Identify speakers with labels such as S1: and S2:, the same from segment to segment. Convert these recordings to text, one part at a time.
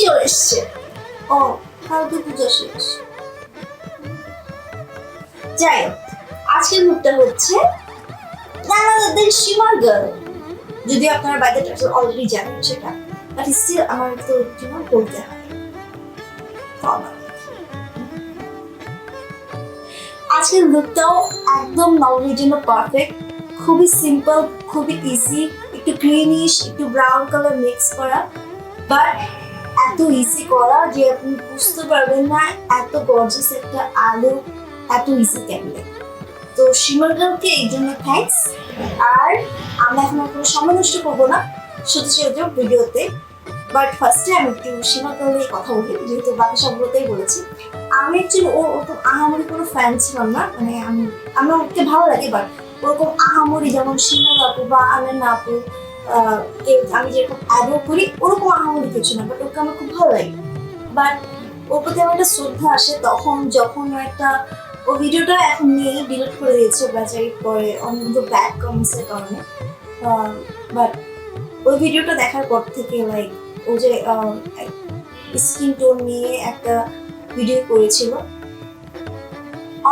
S1: চলে এসছে। ও ফালতু পূজা শেষ। যাই হোক, আজকের লুকটা হচ্ছে শিমার গার্ল। যদি আপনারা বাইরে অলরেডি জানেন সেটা, বাট স্টিল আমার তো বলতে হয়। আজকের লুকটাও একদম নবমীর জন্য পারফেক্ট। খুবই সিম্পল, খুবই ইজি, একটু গ্রিনিশ একটু ব্রাউন কালার মিক্স করা, বাট এত ইজি করা যে আপনি বুঝতে পারবেন না এত গর্জিয়াস একটা আলো এত ইজি কেমনে। তো শিমার গার্লকে এই জন্য থ্যাঙ্কস। আর আমরা এখন কোনো সময় নষ্ট করবো না, শুধু শুধু ভিডিওতে। বাট ফার্স্টে আমি একটু শিমার গার্ল নিয়ে কথা বলি, যেহেতু বাকি সবগুলোতেই বলেছি। আমি অ্যাকচুয়ালি ওরকম আহামরি কোনো ফ্যান ছিলাম না, মানে আমার ওকে ভালো লাগে, বাট ওরকম আহামরি যেমন শিমা আপু বা আনন্দ আপু আমি যেরকম অ্যাডও করি ওরকম আহামরি কিছু না, বাট ওকে আমার খুব ভালো লাগে। বাট ওর প্রতি আমার একটা শ্রদ্ধা আসে তখন যখন ও ভিডিওটা এখন নিয়ে ডিলিট করে দিয়েছে বেচারি পরে অনেকগুলো ব্যাড কমেন্টসের কারণে। বাট ওই ভিডিওটা দেখার পর থেকে লাইক ও যে স্কিন টোন নিয়ে একটা ভিডিও করেছিল,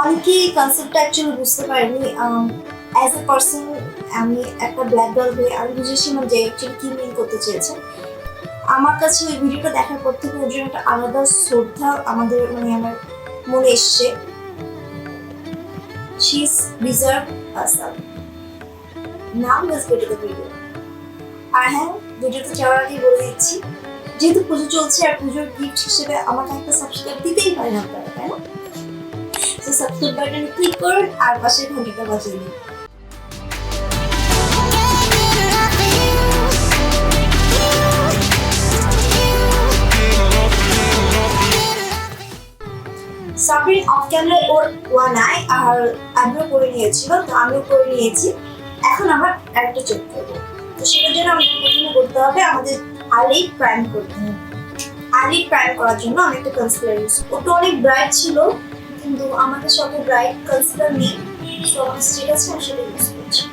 S1: অনেকেই কনসেপ্টটা অ্যাকচুয়ালি বুঝতে পারেনি। অ্যাজ এ পার্সন আমি একটা ব্ল্যাক গার্ল হয়ে আমি বুঝেছিলাম যে অ্যাকচুয়ালি কি মিন করতে চেয়েছে। আমার কাছে ওই ভিডিওটা দেখার পর থেকে ওর জন্য একটা আলাদা শ্রদ্ধা আমার মনে এসছে। She deserves herself. Now let's go to the video. আর হ্যাঁ, ভিডিওতে যাওয়ার আগে বলে দিচ্ছি, যেহেতু পুজো চলছে আর পুজোর গিফট হিসেবে আমাকে একটা সাবস্ক্রাইব দিতেই পারেন আপনারা, তাই না? তো সাবস্ক্রাইব বাটনে ক্লিক করুন আর পাশের ঘন্টাটা বাজিয়ে দিন। সাবরিন অফ ক্যামেরায় ওর ওয়ান আই আর আইব্রো করে নিয়েছিল, তো আমিও করে নিয়েছি। এখন আমরা আরেকটা চেক করবো, তো সেটার জন্য আমাদের প্রথমে করতে হবে আমাদের আইলিড প্রাইম করতে হবে। আইলিড প্রাইম করার জন্য আমি একটা কনসিলার ইউজ, ওটা অনেক ব্রাইট ছিল কিন্তু আমাদের সাথে ব্রাইট কনসিলার নেই, তো আমার স্টিক আছে আমি সেটা ইউজ করছি।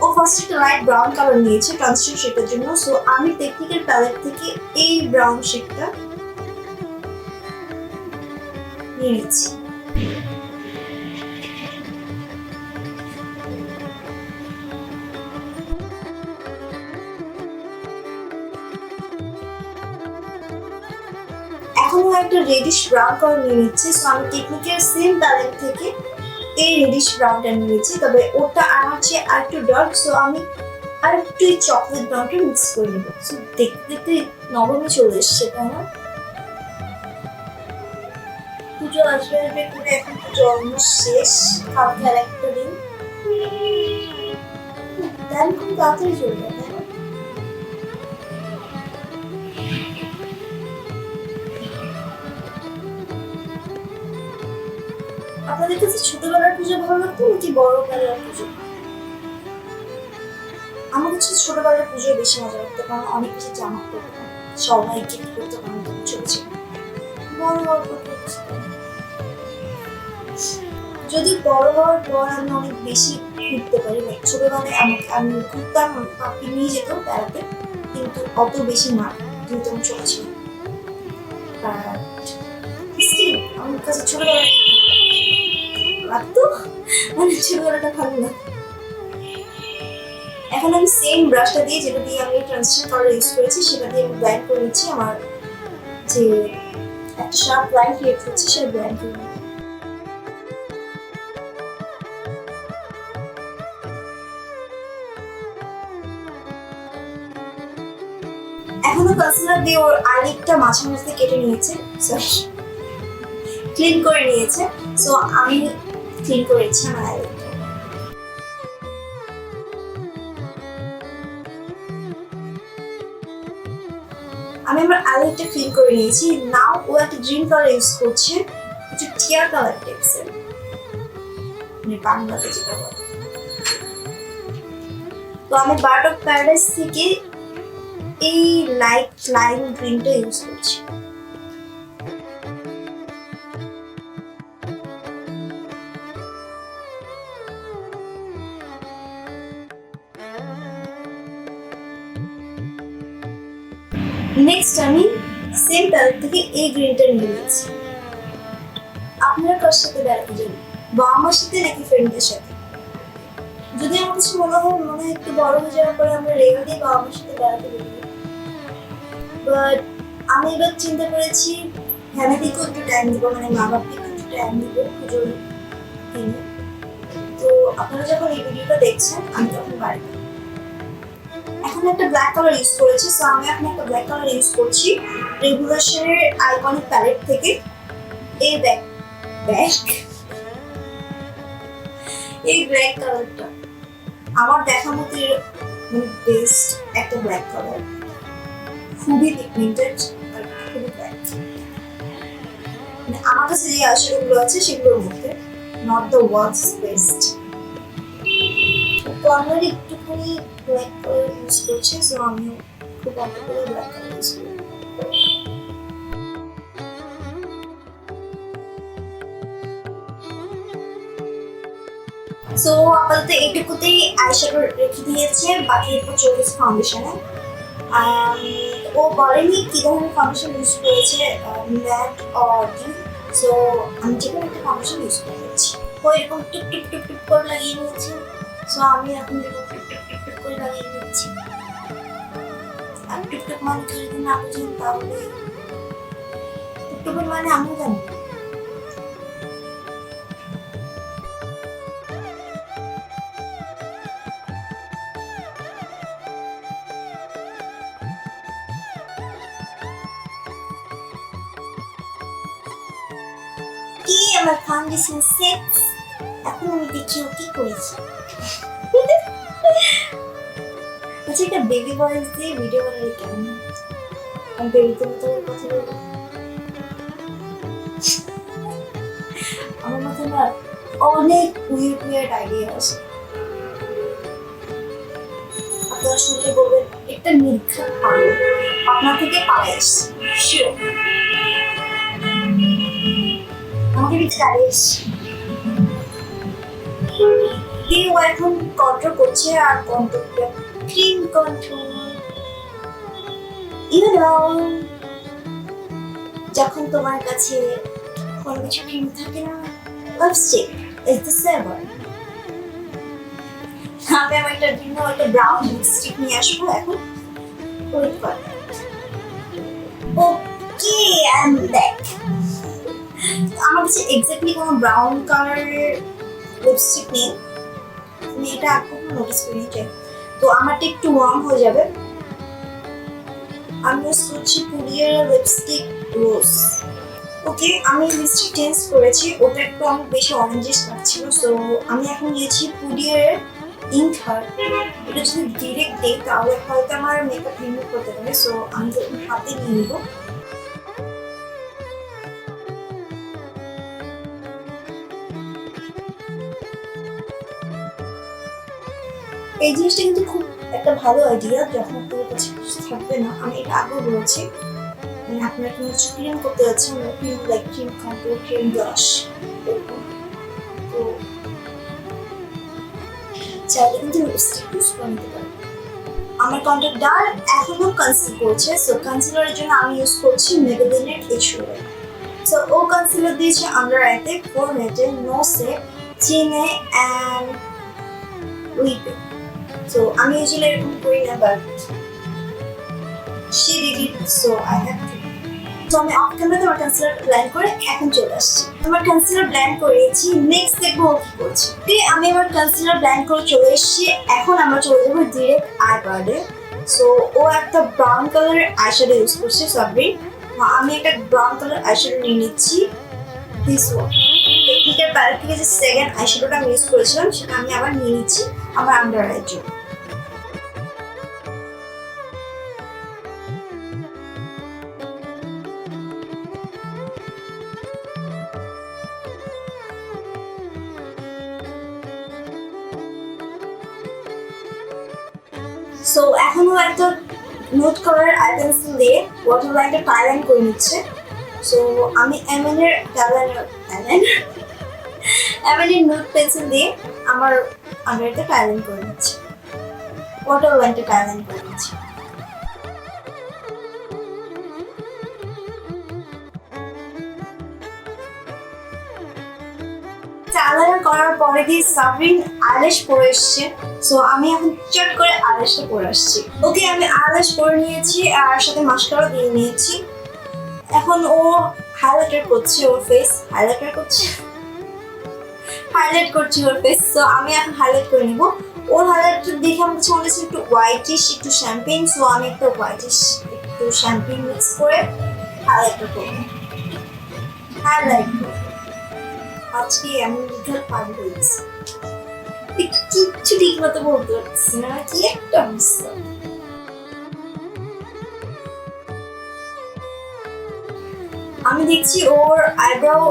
S1: ও ফার্স্ট একটা লাইট ব্রাউন কালার নিয়েছে ট্রান্সপারেন্ট শেডের জন্য, সো আমি টেকনিকের প্যালেট থেকে এই ব্রাউন শেডটা নিয়ে নিচ্ছি। এখনো একটা রেডিশ ব্রাউন কালার নিয়ে নিচ্ছি, সো আমি টেকনিকের সেম প্যালেট থেকে এই রেডিশ ব্রাউনটা নিয়েছি, তবে ওটা আমার চেয়ে আর একটু ডার্ক, সো আমি আর একটু চকলেট ব্রাউনটা মিক্স করে নেবো। সো দেখতে দেখতে নবমী চলে এসছে, তাই না? পুজো আসবে করে এখন পুজো অলমোস্ট শেষ, কালকে আর একটা দিন, তাই খুব তাড়াতাড়ি চলে যায়, তাই না? আপনাদের কাছে ছোটবেলার পুজো ভালো লাগতো নাকি বড়বেলার পুজো? আমার কাছে ছোটবেলার পুজো বেশি মজা লাগতো, কারণ অনেক বেশি জামা করতাম, সবাই গিফট করতে পারতাম, ছোট ছিল। বড় হওয়ার পর যদি বড় হওয়ার পর আমি অনেক বেশি ঘুরতে পারি, ছোটবেলায় আমি ঘুরতাম, পাপি নিয়ে যেত বেড়াতে, কিন্তু অত বেশি না যেহেতু আমি ছোট ছিলাম। আমার কাছে ছোটবেলা লাগতো, মানে ছোটবেলাটা ভালো লাগতো। এখন আমি সেম ব্রাশটা দিয়ে, যেটা দিয়ে আমি ট্রান্সপারেন্ট কালার ইউজ করেছি, সেটা দিয়ে আমি ব্লেন্ড করে নিচ্ছি। আমার যে একটা শার্প লাইন ক্রিয়েট হচ্ছে সেটা ব্লেন্ড করে নিচ্ছি। এখনো কনসিলার দিয়ে ওর আইলিডটা মাঝে কেটে নিয়েছে, সরি ক্লিন করে নিয়েছে, সো আমি ক্লিন করেছি আমার আইলিডটা। আমি আমার আইলিডটা ক্লিন করে নিয়েছি। নাও ও একটা গ্রিন কালার ইউজ করছে, কিছু টিয়ার কালার টাইপসের, মানে বাংলাতে যেটা বলে। তো আমি বার্ড অফ প্যারাডাইস থেকে এই লাইট লাইম গ্রিনটা ইউজ করছি। নেক্সট আমি সেম প্যালেট থেকে এই গ্রিনটা নিয়ে নিয়েছি। আপনারা কার সাথে বেড়াতে যাবেন, বা আমার সাথে নাকি ফ্রেন্ডদের সাথে? যদি আমার কিছু মনে হয় একটু বড় হয়ে যাওয়ার পরে আমরা রেগে দিই বা আমার সাথে বেড়াতে বেরিয়ে, বাট আমি এবার চিন্তা করেছি ফ্যামিলিকেও একটু টাইম দিব, মানে মা বাবাকে একটু টাইম দিব পুজোর দিনে। তো আপনারা যখন এই ভিডিওটা দেখছেন আমি তখন বাড়িতে এখন একটা ব্ল্যাক কালার ইউজ করেছি। সো আমি এখন একটা ব্ল্যাক কালার ইউজ করছি রেগুলেশনের আইকনিক প্যালেট থেকে। এই ব্যাগ এই ব্ল্যাক কালারটা আমার দেখা মতে বেস্ট একটা ব্ল্যাক কালার, খুবই পিগমেন্টেড আর খুবই ব্রাইট। আমার কাছে যে আইশ্যাডোগুলো আছে সেগুলোর মধ্যে নট দ্য ওয়ার্ল্ডস বেস্ট। কর্নারে একটুখানি ব্ল্যাক কালার ইউজ করছি, সো আমি খুব অল্প করে ব্ল্যাক কালার ইউজ করি। সো আপাতত এইটুকুতেই আইশ্যাডো রেখে দিয়েছে, বাকি এরপর চলে গেছে ফাউন্ডেশনে। ও বলেনি কি ধরনের ফাউন্ডেশন ইউজ করেছে, ম্যাট অর ডিপ। সো আমি যে কোনো একটা ফাউন্ডেশন ইউজ করে নিচ্ছি। ও এরকম টুপ টুপ টুপ টুপ করে লাগিয়ে নিয়েছি। সো আমি এখন এরকম টুপ টুপ টুপ টুপ করে লাগিয়ে নিচ্ছি। আর টুপ টুপ মানে যদি না বুঝেন তাহলে টুপ টুপের মানে আমিও জানি। কি আমার ফাউন্ডেশন সেট, এখন আমি দেখি ও কি করেছি। আচ্ছা, একটা বেবি ভয়েস দিয়ে ভিডিও বানালে কেমন? আমি বেবিতে মতো কথা বলবো। আমার মাথায় না অনেক উইয়ার্ড আইডিয়া আছে। আপনারা শুনলে বলবেন একটা নির্ঘাত পাগল, আপনার থেকে পালিয়ে এসছে। শিওর আমাকে পালিয়ে এসছে। কেউ এখন কন্ট্রোল করছে, আর কন্ট্রোলটা ক্রিম কন্ট্রোল। যখন তোমার কাছে কোনো কিছু ক্রিম থাকে না, লিপস্টিক ইজ দ্য সেভার। আমি আমার একটা ভিন্ন একটা ব্রাউন লিপস্টিক নিয়ে আসবো এখন। ওয়েট কর। ওকে, আই এম ব্যাক। আমার কাছে এক্স্যাক্টলি কোনো ব্রাউন কালারের লিপস্টিক নেই, আমি এটা কখনো নোটিস করিনি। তো আমারটা একটু ওয়ার্ম হয়ে যাবে। আমি ইউজ করছি পুডিয়ার লিপস্টিক রোজ। ওকে, আমি লিপস্টিক চেঞ্জ করেছি, ওটা একটু আমার বেশি অরেঞ্জিশ লাগছিল। সো আমি এখন নিয়েছি পুডিয়ার ইঙ্ক হার্ট। এটা যদি ডিরেক্ট দিই তাহলে হয়তো আমার মেকআপ রিমুভ করতে পারে। সো আমি যখন হাতে নিয়ে নিব। এই জিনিসটা কিন্তু খুব একটা ভালো আইডিয়া, যখন আপনার কাছে কিছু থাকবে না। আমি এটা আগেও বলেছি, মানে আপনার কোনো কিছু ক্রিম করতে যাচ্ছেন, cream like cream control, cream blush, এরকম। তো চাইলে কিন্তু লিপস্টিক ইউজ করে নিতে পারেন। আমার কন্ট্যাক্ট ডার্ক এখনো কনসিল করছে। সো কনসিলারের জন্য আমি ইউজ করছি মেবেলিনের এইচুরে। সো ও কনসিলার দিয়েছে আন্ডার আইতে, ফোরহেডে, নোসে, চিনে অ্যান্ড লিপে। সো আমি ইউজুয়ালি এরকম করি না, but she did it, so I have to. তো আমি অফ ক্যামেরাতে আমার কনসিলার ব্লেন্ড করে এখন চলে আসছি। আমার কনসিলার ব্লেন্ড করেছি, নেক্সট দেখবো ও কি করছে। আমি আমার কনসিলার ব্লেন্ড করে চলে এসেছি। এখন আমরা চলে যাবো ডিরেক্ট আই প্যাডে। সো ও একটা ব্রাউন কালারের আইশ্যাডো ইউজ করছে সাবরিন। আমি একটা ব্রাউন কালার আইশ্যাডো নিয়ে নিচ্ছি, দিস ওয়ান। টেকনিকের প্যালেট থেকে যে সেকেন্ড আইশ্যাডোটা আমি ইউজ করেছিলাম সেটা আমি আবার নিয়ে নিচ্ছি আমার আন্ডার আইয়ের জন্য। সো এখনো একটা নোট কালার আই পেন্সিল দিয়ে ওয়াটার লাইনটা টাইলাইন করে নিচ্ছে। সো আমি এমএনের নোট পেন্সিল দিয়ে আমার আন্ডারটা টাইলাইন করে নিচ্ছি, ওয়াটার লাইনটা টাইলাইন করে নিচ্ছি। আইলাইনার করার পরে দিয়ে সাবরিন আইল্যাশ পরে এসছে, সো আমি এখন চট করে আইল্যাশটা পরে আসছি। ওকে, আমি আইল্যাশ পরে নিয়েছি আর সাথে মাস্কারা দিয়ে নিয়েছি। এখন ও হাইলাইটার করছে ওর ফেস, হাইলাইট করছে ওর ফেস। সো আমি এখন হাইলাইট করে নিব। ওর হাইলাইটটা দেখে আমার কাছে মনে হচ্ছে একটু হোয়াইটিশ, একটু শ্যাম্পেন। সো আমি একটা হোয়াইটিশ একটু শ্যাম্পেন মিক্স করে হাইলাইটটা করবো। হাইলাইট আজকে এমন লিখার পানি হয়েছে, কিচ্ছু ঠিক মতো বলতে পারছি না, কি একটা অবস্থা। আমি দেখছি ওর আইব্রাও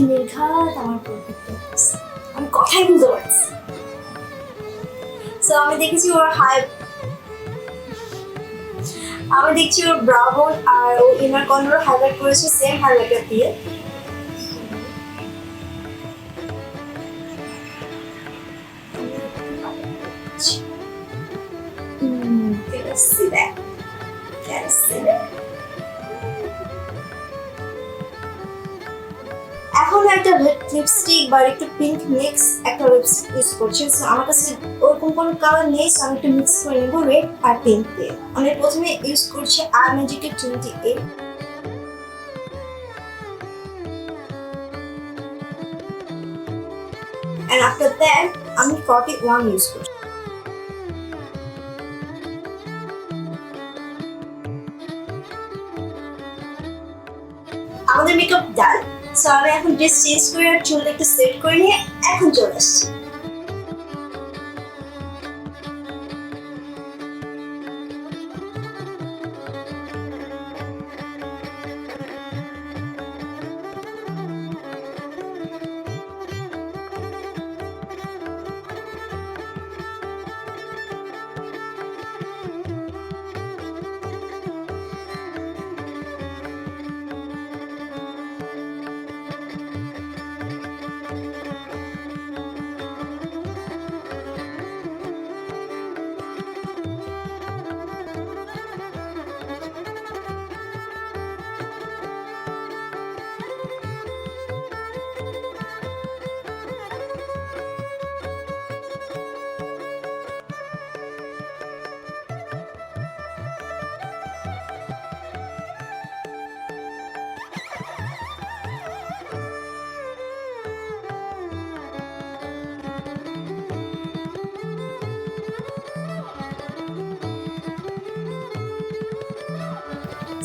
S1: নির্ঘাত আমার আমি কথাই বুঝতে পারছি। সো আমি দেখছি ওর ব্রাউ বোন আর ও ইনার কর্নার হাইলাইট করেছে সেম হাইলাইটার দিয়ে। এখন একটা রেড লিপস্টিক বা একটু পিঙ্ক মিক্স একটা লিপস্টিক ইউজ করছি। সো আমার কাছে ওরকম কোনো কালার নেই, সো আমি একটু মিক্স করে নেবো রেড আর পিঙ্ক দিয়ে। আমি প্রথমে ইউজ করছি Imagic 28 and after that আমি 41 ইউজ করছি। আমাদের মেকআপ ডান। সো আমি এখন ড্রেস চেঞ্জ করে আর চুলটা একটু সেট করে নিয়ে এখন চলে আসছি।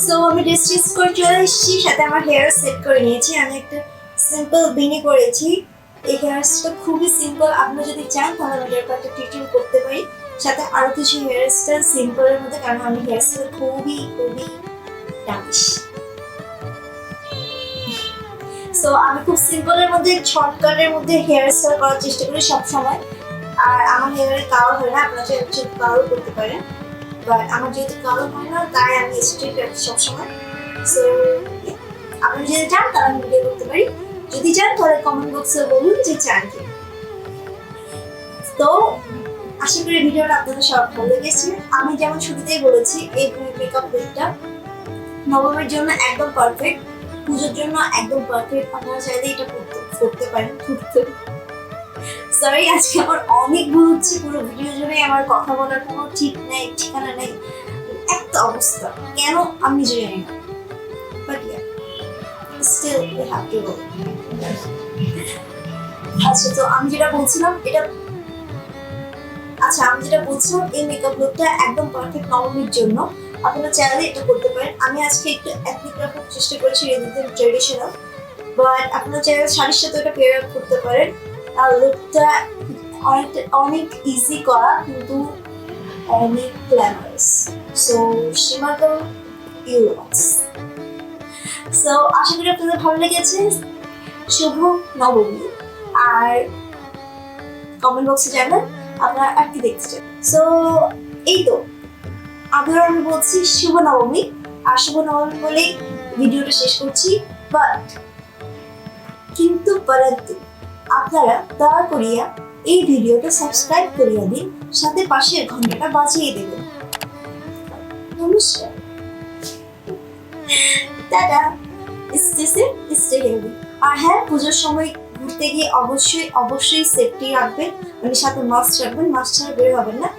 S1: সো আমি ড্রেস চেঞ্জ করে চলে এসেছি, সাথে আমার হেয়ার সেট করে নিয়েছি। আমি একটা সিম্পল বিনি করেছি। এই হেয়ারটা খুবই সিম্পল, আপনি যদি চান তাহলে আমি এর একটা টিউটোরিয়াল করতে পারি, সাথে আরো কিছু হেয়ার স্টাইল সিম্পলের মধ্যে, কারণ আমি হেয়ার স্টাইল খুবই ডামিশ। সো আমি খুব সিম্পলের মধ্যে শর্টকাটের মধ্যে হেয়ার স্টাইল করার চেষ্টা করি সব সময়। আর আমার হেয়ারে কালার হয় না, আপনারা চাইলে কালার করতে পারেন, বাট আমার যেহেতু কালো হয় না তাই আমি স্ট্রেট রাখি সবসময়। সো আপনি যদি চান তাহলে আমি ভিডিও করতে পারি, যদি চান তাহলে কমেন্ট বক্সে বলুন যে চান কি। তো আশা করি ভিডিওটা আপনাদের সব ভালো লেগেছে। আমি যেমন শুরুতেই বলেছি এই মেকআপ লুকটা নবমের জন্য একদম পারফেক্ট, পুজোর জন্য একদম পারফেক্ট। আপনারা চাইলে এটা করতে পারেন। সরি, আজকে আমার অনেক ভুল হচ্ছে, পুরো ভিডিও জুড়ে আমার কথা বলার কোনো ঠিক নেই, ঠিকানা নেই, একটা অবস্থা কেন আমি জানি না, but yeah still we have to go. আচ্ছা, তো আমি যেটা বলছিলাম এই মেকআপ লুকটা একদম পারফেক্ট নবমীর জন্য। আপনারা চাইলে এটা করতে পারেন। আমি আজকে একটু এথনিক রাখার চেষ্টা করেছি, রেডিতে ট্রেডিশনাল, বাট আপনারা চাইলে শাড়ির সাথে এটা পেয়ার আপ করতে পারেন। আর লুকটা অনেক ইজি করা কিন্তু অনেক গ্ল্যামারাস। সো শিমার গার্ল ইউ লটস। সো আশা করি আপনাদের ভালো লেগেছে। শুভ নবমী, আর কমেন্ট বক্সে জানান আপনারা আর কি দেখতে চান। সো এই তো আপনারা, আমি বলছি শুভ নবমী, আর শুভ নবমী বলেই ভিডিওটা শেষ করছি। কিন্তু আপনারা দয়া করিয়া এই ভিডিওটা সাবস্ক্রাইব করিয়া দিন, সাথে পাশের ঘন্টাটা বাজিয়ে দেবেন। নমস্কার, tata. Stay safe, stay healthy. আর হ্যাঁ, পুজোর সময় ঘুরতে গিয়ে অবশ্যই অবশ্যই সেফটি রাখবেন, মানে সাথে মাস্ক রাখবেন, মাস্ক ছাড়া বের হবেন না।